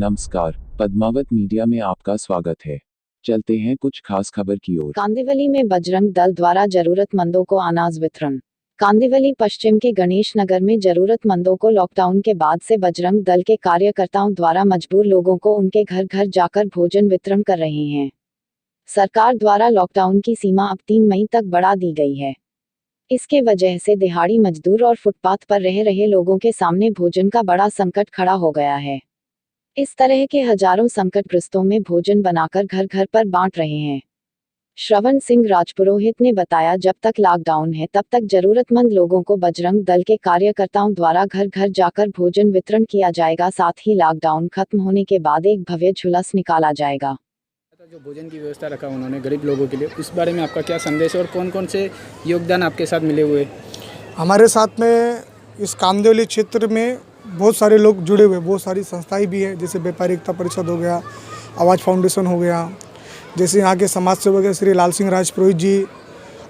नमस्कार, पद्मावत मीडिया में आपका स्वागत है। चलते हैं कुछ खास खबर की ओर। कांदिवली में बजरंग दल द्वारा जरूरतमंदों को अनाज वितरण। कांदिवली पश्चिम के गणेश नगर में जरूरतमंदों को लॉकडाउन के बाद से बजरंग दल के कार्यकर्ताओं द्वारा मजबूर लोगों को उनके घर घर जाकर भोजन वितरण कर रहे हैं। सरकार द्वारा लॉकडाउन की सीमा अब 3 मई तक बढ़ा दी गई है। इसके वजह से दिहाड़ी मजदूर और फुटपाथ पर रह रहे लोगों के सामने भोजन का बड़ा संकट खड़ा हो गया है। इस तरह के हजारों संकटग्रस्तों में भोजन बनाकर घर घर पर बांट रहे हैं। श्रवण सिंह राजपुरोहित ने बताया, जब तक लॉकडाउन है तब तक जरूरतमंद लोगों को बजरंग दल के कार्यकर्ताओं द्वारा घर घर जाकर भोजन वितरण किया जाएगा। साथ ही लॉकडाउन खत्म होने के बाद एक भव्य जुलूस निकाला जाएगा। जो भोजन की व्यवस्था रखा उन्होंने गरीब लोगों के लिए, इस बारे में आपका क्या संदेश है और कौन कौन से योगदान आपके साथ मिले हुए? हमारे साथ में इस कांदिवली क्षेत्र में बहुत सारे लोग जुड़े हुए, बहुत सारी संस्थाएं भी हैं, जैसे व्यापारी एकता परिषद हो गया, आवाज़ फाउंडेशन हो गया, जैसे यहाँ के समाज सेवक है श्री लाल सिंह राजपुरोहित जी,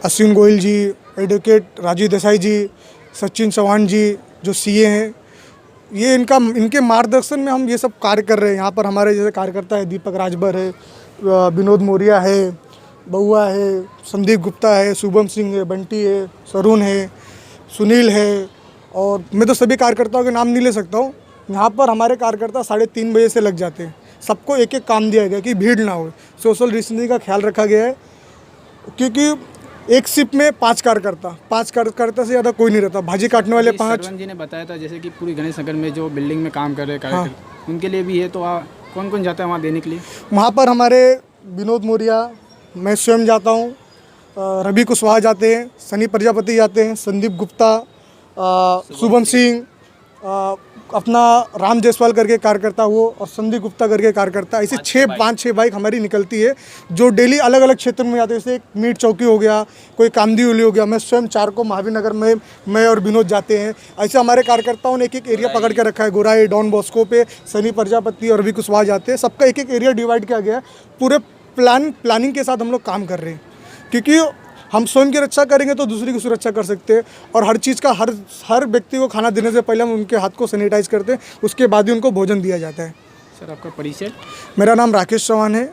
अश्विन गोयल जी, एडवोकेट राजीव देसाई जी, सचिन चौहान जी जो सीए हैं, ये इनके मार्गदर्शन में हम ये सब कार्य कर रहे हैं। यहाँ पर हमारे जैसे कार्यकर्ता है दीपक राजभर है, विनोद मौर्या है, बउआ है, संदीप गुप्ता है, शुभम सिंह है, बंटी है, सरून है, सुनील है, और मैं तो सभी कार्यकर्ताओं के नाम नहीं ले सकता हूँ। यहाँ पर हमारे कार्यकर्ता 3:30 बजे से लग जाते हैं। सबको एक एक काम दिया गया कि भीड़ ना हो, सोशल डिस्टेंसिंग का ख्याल रखा गया है, क्योंकि एक शिफ्ट में 5 कार्यकर्ता से ज़्यादा कोई नहीं रहता। भाजी काटने वाले 5। सरवन जी ने बताया था जैसे कि पूरी गणेश नगर में जो बिल्डिंग में काम कर रहे कार्यकर्ता, उनके लिए भी है, तो कौन कौन जाता है वहाँ देने के लिए? वहाँ पर हमारे विनोद मौर्या, मैं स्वयं जाता हूँ, रवि कुशवाहा जाते हैं, सनी प्रजापति जाते हैं, संदीप गुप्ता, शुभम सिंह, अपना राम जायसवाल करके कार्यकर्ता वो, और संदीप गुप्ता करके कार्यकर्ता, ऐसे 5-6 बाइक हमारी निकलती है जो डेली अलग अलग क्षेत्र में जाते हैं। जैसे मीट चौकी हो गया, कोई कांदिवली हो गया, मैं स्वयं 4 को महावीर नगर में मैं और विनोद जाते हैं। ऐसे हमारे कार्यकर्ताओं ने एक एक एरिया पकड़ के रखा है। गोराई, डॉन बॉस्को पे सनी प्रजापति और रवि कुशवाहा जाते हैं। सबका एक एक एरिया डिवाइड किया गया है। पूरे प्लानिंग के साथ हम लोग काम कर रहे हैं, क्योंकि हम स्वयं की रक्षा करेंगे तो दूसरी की सुरक्षा कर सकते हैं। और हर चीज़ का हर व्यक्ति को खाना देने से पहले हम उनके हाथ को सैनिटाइज करते हैं, उसके बाद ही उनको भोजन दिया जाता है। सर, आपका परिचय? मेरा नाम राकेश चौहान है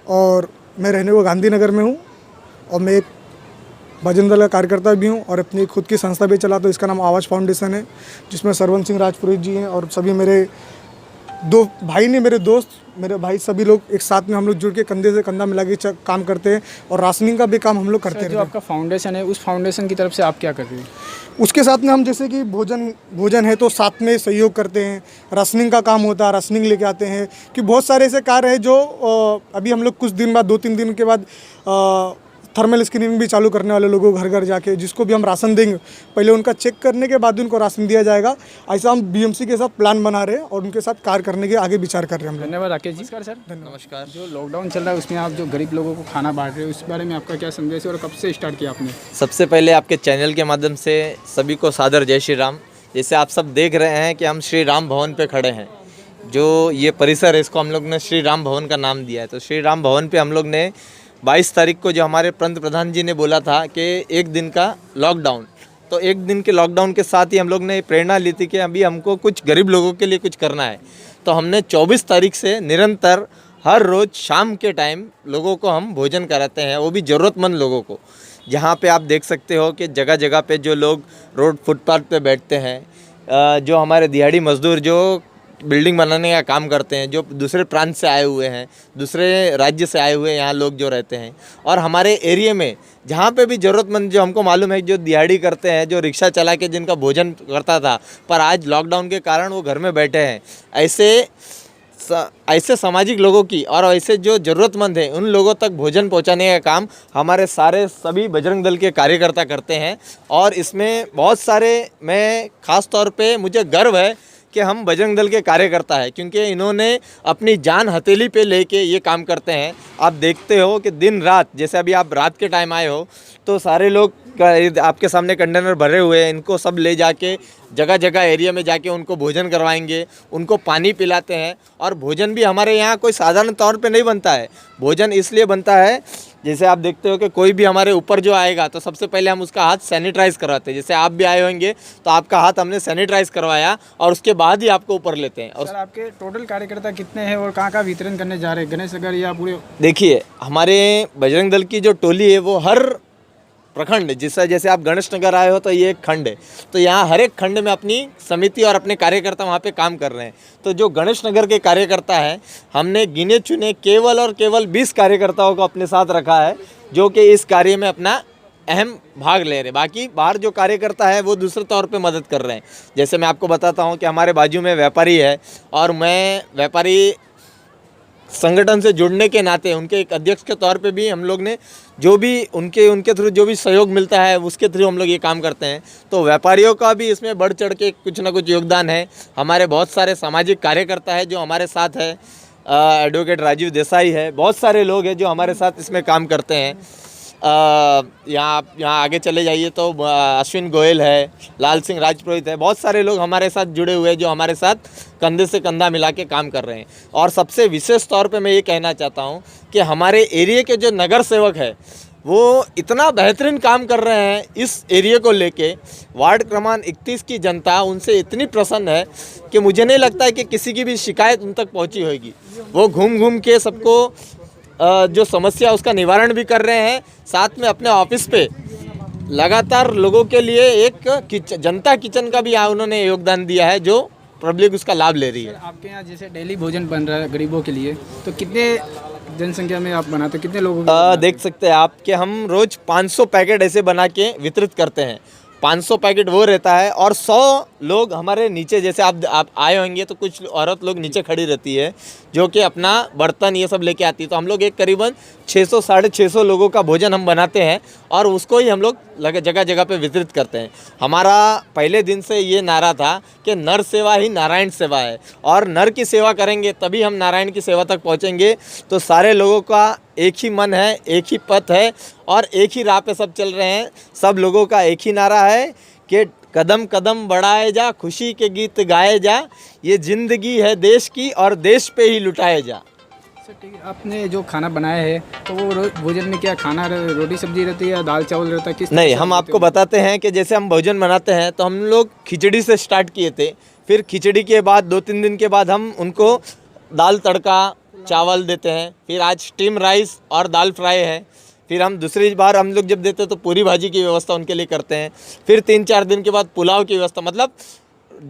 और मैं रहने को गांधीनगर में हूँ, और मैं एक भजन दल का कार्यकर्ता भी हूँ और अपनी खुद की संस्था भी चलाता हूँ। इसका नाम आवाज़ फाउंडेशन है, जिसमें श्रवण सिंह राजपुरोहित जी हैं और सभी मेरे 2 भाई ने, मेरे दोस्त, मेरे भाई, सभी लोग एक साथ में हम लोग जुड़ के कंधे से कंधा मिला के काम करते हैं। और राशनिंग का भी काम हम लोग करते हैं। जो आपका फाउंडेशन है, उस फाउंडेशन की तरफ से आप क्या कर रहे हैं? उसके साथ में हम जैसे कि भोजन है तो साथ में सहयोग करते हैं। राशनिंग का काम होता है, राशनिंग लेके आते हैं। कि बहुत सारे ऐसे कार्य है जो अभी हम लोग कुछ दिन बाद, 2-3 दिन के बाद थर्मल स्क्रीनिंग भी चालू करने वाले लोगों घर घर जाके, जिसको भी हम राशन देंगे, पहले उनका चेक करने के बाद उनको राशन दिया जाएगा। ऐसा हम बीएमसी के साथ प्लान बना रहे हैं और उनके साथ कार्य करने के आगे विचार कर रहे हैं हम। धन्यवाद राकेश जी। सर नमस्कार। जो लॉकडाउन चल रहा है उसमें आप जो गरीब लोगों को खाना बांट रहे हो, उस बारे में आपका क्या संदेश है और कब से स्टार्ट किया आपने? सबसे पहले आपके चैनल के माध्यम से सभी को सादर जय श्री राम। जैसे आप सब देख रहे हैं कि हम श्री राम भवन पे खड़े हैं। जो ये परिसर है, इसको हम लोग ने श्री राम भवन का नाम दिया है। तो श्री राम भवन पे हम लोग ने 22 तारीख को, जो हमारे पंत प्रधान जी ने बोला था कि 1 दिन का लॉकडाउन, तो 1 दिन के लॉकडाउन के साथ ही हम लोग ने प्रेरणा ली थी कि अभी हमको कुछ गरीब लोगों के लिए कुछ करना है। तो हमने 24 तारीख से निरंतर हर रोज़ शाम के टाइम लोगों को हम भोजन कराते हैं, वो भी ज़रूरतमंद लोगों को। जहाँ पे आप देख सकते हो कि जगह जगह पे जो लोग रोड फुटपाथ पे बैठते हैं, जो हमारे दिहाड़ी मजदूर जो बिल्डिंग बनाने का काम करते हैं, जो दूसरे प्रांत से आए हुए हैं, दूसरे राज्य से आए हुए यहाँ लोग जो रहते हैं, और हमारे एरिया में जहाँ पे भी ज़रूरतमंद, जो हमको मालूम है जो दिहाड़ी करते हैं, जो रिक्शा चला के जिनका भोजन करता था पर आज लॉकडाउन के कारण वो घर में बैठे हैं, ऐसे सामाजिक लोगों की और ऐसे जो ज़रूरतमंद हैं उन लोगों तक भोजन पहुंचाने का काम हमारे सभी बजरंग दल के कार्यकर्ता करते हैं। और इसमें बहुत सारे, मैं ख़ास तौर पे मुझे गर्व है कि हम बजरंग दल के कार्यकर्ता हैं, क्योंकि इन्होंने अपनी जान हथेली पे लेके ये काम करते हैं। आप देखते हो कि दिन रात, जैसे अभी आप रात के टाइम आए हो तो सारे लोग आपके सामने कंटेनर भरे हुए हैं, इनको सब ले जाके जगह जगह एरिया में जाके उनको भोजन करवाएंगे, उनको पानी पिलाते हैं। और भोजन भी हमारे यहाँ कोई साधारण तौर पे नहीं बनता है। भोजन इसलिए बनता है, जैसे आप देखते हो कि कोई भी हमारे ऊपर जो आएगा तो सबसे पहले हम उसका हाथ सैनिटाइज़ करवाते हैं। जैसे आप भी आए होंगे तो आपका हाथ हमने सैनिटाइज़ करवाया और उसके बाद ही आपको ऊपर लेते हैं। और सर आपके टोटल कार्यकर्ता कितने हैं और कहाँ वितरण करने जा रहे हैं, गणेश नगर या पूरे? देखिए, हमारे बजरंग दल की जो टोली है वो हर प्रखंड, जैसे आप गणेश नगर आए हो तो ये एक खंड है, तो यहाँ हर एक खंड में अपनी समिति और अपने कार्यकर्ता वहाँ पे काम कर रहे हैं। तो जो गणेश नगर के कार्यकर्ता हैं, हमने गिने चुने केवल और केवल 20 कार्यकर्ताओं को अपने साथ रखा है, जो कि इस कार्य में अपना अहम भाग ले रहे हैं। बाकी बाहर जो कार्यकर्ता है वो दूसरे तौर पे मदद कर रहे हैं। जैसे मैं आपको बताता हूँ कि हमारे बाजू में व्यापारी है और मैं व्यापारी संगठन से जुड़ने के नाते उनके एक अध्यक्ष के तौर पे भी हम लोग ने जो भी उनके थ्रू जो भी सहयोग मिलता है उसके थ्रू हम लोग ये काम करते हैं। तो व्यापारियों का भी इसमें बढ़ चढ़ के कुछ ना कुछ योगदान है। हमारे बहुत सारे सामाजिक कार्यकर्ता है जो हमारे साथ है, एडवोकेट राजीव देसाई है, बहुत सारे लोग हैं जो हमारे साथ इसमें काम करते हैं। यहाँ आगे चले जाइए तो अश्विन गोयल है, लाल सिंह राजपुरोहित है, बहुत सारे लोग हमारे साथ जुड़े हुए हैं जो हमारे साथ कंधे से कंधा मिला के काम कर रहे हैं। और सबसे विशेष तौर पे मैं ये कहना चाहता हूँ कि हमारे एरिया के जो नगर सेवक है वो इतना बेहतरीन काम कर रहे हैं। इस एरिया को लेके वार्ड क्रमांक 31 की जनता उनसे इतनी प्रसन्न है कि मुझे नहीं लगता है कि किसी की भी शिकायत उन तक पहुँची होगी। वो घूम घूम के सबको जो समस्या उसका निवारण भी कर रहे हैं, साथ में अपने ऑफिस पे लगातार लोगों के लिए एक जनता किचन का भी उन्होंने योगदान दिया है, जो पब्लिक उसका लाभ ले रही है। आपके यहाँ जैसे डेली भोजन बन रहा है गरीबों के लिए, तो कितने जनसंख्या में आप बनाते, कितने लोगों को? देख सकते हैं आप कि हम रोज़ 500 पैकेट ऐसे बना के वितरित करते हैं। 500 पैकेट वो रहता है और 100 लोग हमारे नीचे, जैसे आप आए होंगे तो कुछ औरत लोग नीचे खड़ी रहती है जो कि अपना बर्तन ये सब लेके आती है। तो हम लोग एक करीबन 600 साढ़े 600 लोगों का भोजन हम बनाते हैं और उसको ही हम लोग जगह जगह पे वितरित करते हैं। हमारा पहले दिन से ये नारा था कि नर सेवा ही नारायण सेवा है और नर की सेवा करेंगे तभी हम नारायण की सेवा तक पहुँचेंगे। तो सारे लोगों का एक ही मन है, एक ही पथ है और एक ही राह पे सब चल रहे हैं। सब लोगों का एक ही नारा है कि कदम कदम बढ़ाए जा, खुशी के गीत गाए जा, ये ज़िंदगी है देश की और देश पे ही लुटाए जा। सर ठीक है, आपने जो खाना बनाया है तो वो भोजन में क्या खाना रोटी सब्जी रहती है या दाल चावल रहता है, किस? नहीं, हम आपको बताते हैं कि जैसे हम भोजन बनाते हैं तो हम लोग खिचड़ी से स्टार्ट किए थे, फिर खिचड़ी के बाद 2-3 दिन के बाद हम उनको दाल तड़का चावल देते हैं, फिर आज स्टीम राइस और दाल फ्राई है, फिर हम दूसरी बार हम लोग जब देते हैं तो पूरी भाजी की व्यवस्था उनके लिए करते हैं, फिर 3-4 दिन के बाद पुलाव की व्यवस्था। मतलब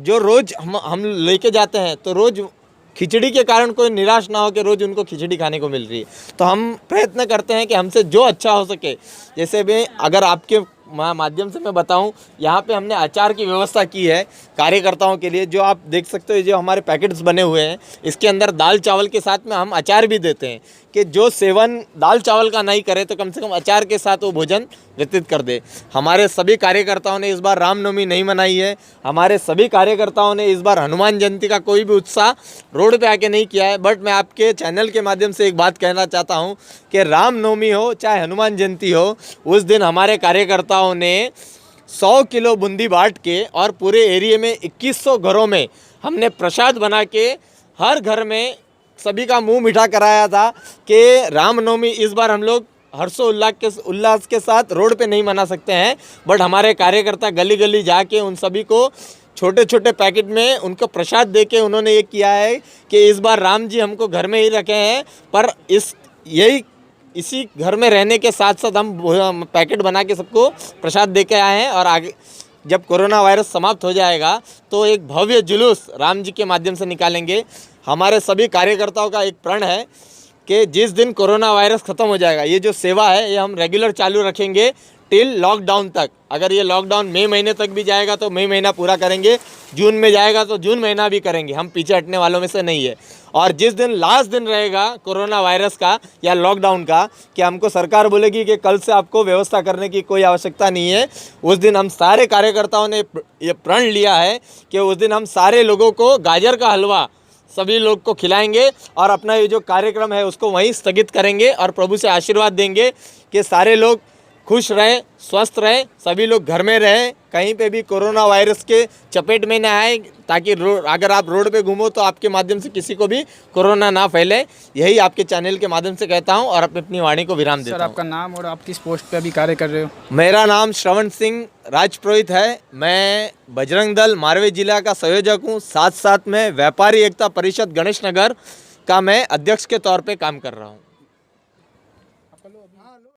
जो रोज़ हम लेके जाते हैं तो रोज़ खिचड़ी के कारण कोई निराश ना हो कि रोज़ उनको खिचड़ी खाने को मिल रही है। तो हम प्रयत्न करते हैं कि हमसे जो अच्छा हो सके। जैसे भी अगर आपके माध्यम से मैं बताऊं, यहाँ पे हमने अचार की व्यवस्था की है कार्यकर्ताओं के लिए, जो आप देख सकते हो। जो हमारे पैकेट्स बने हुए हैं इसके अंदर दाल चावल के साथ में हम अचार भी देते हैं कि जो सेवन दाल चावल का नहीं करे तो कम से कम अचार के साथ वो भोजन वितरित कर दे। हमारे सभी कार्यकर्ताओं ने इस बार रामनवमी नहीं मनाई है। हमारे सभी कार्यकर्ताओं ने इस बार हनुमान जयंती का कोई भी उत्साह रोड पे आके नहीं किया है। बट मैं आपके चैनल के माध्यम से एक बात कहना चाहता हूँ कि रामनवमी हो चाहे हनुमान जयंती हो, उस दिन हमारे कार्यकर्ताओं ने 100 किलो बूंदी बांट के और पूरे एरिया में 2100 घरों में हमने प्रसाद बना के हर घर में सभी का मुंह मीठा कराया था कि रामनवमी इस बार हम लोग हर्षोल्लास के साथ रोड पे नहीं मना सकते हैं, बट हमारे कार्यकर्ता गली गली जाके उन सभी को छोटे छोटे पैकेट में उनको प्रसाद दे के उन्होंने ये किया है कि इस बार राम जी हमको घर में ही रखे हैं, पर इसी घर में रहने के साथ साथ हम पैकेट बना के सबको प्रसाद दे के आए हैं। और आगे जब कोरोना वायरस समाप्त हो जाएगा तो एक भव्य जुलूस राम जी के माध्यम से निकालेंगे। हमारे सभी कार्यकर्ताओं का एक प्रण है कि जिस दिन कोरोना वायरस ख़त्म हो जाएगा, ये जो सेवा है ये हम रेगुलर चालू रखेंगे टिल लॉकडाउन तक। अगर ये लॉकडाउन मई महीने तक भी जाएगा तो मई महीना पूरा करेंगे, जून में जाएगा तो जून महीना भी करेंगे। हम पीछे हटने वालों में से नहीं है। और जिस दिन लास्ट दिन रहेगा कोरोना वायरस का या लॉकडाउन का, कि हमको सरकार बोलेगी कि कल से आपको व्यवस्था करने की कोई आवश्यकता नहीं है, उस दिन हम सारे कार्यकर्ताओं ने ये प्रण लिया है कि उस दिन हम सारे लोगों को गाजर का हलवा सभी लोग को खिलाएंगे और अपना ये जो कार्यक्रम है उसको वहीं स्थगित करेंगे और प्रभु से आशीर्वाद देंगे कि सारे लोग खुश रहें, स्वस्थ रहें, सभी लोग घर में रहें, कहीं पे भी कोरोना वायरस के चपेट में ना आए, ताकि अगर आप रोड पे घूमो तो आपके माध्यम से किसी को भी कोरोना ना फैले। यही आपके चैनल के माध्यम से कहता हूं और अपनी वाणी को विराम सर देता हूं। आपका नाम और आप किस पोस्ट पे अभी कार्य कर रहे हो? मेरा नाम श्रवण सिंह राजपुरोहित है। मैं बजरंग दल मारवे जिला का संयोजक हूँ। साथ साथ में व्यापारी एकता परिषद गणेश नगर का मैं अध्यक्ष के तौर पे काम कर रहा हूँ।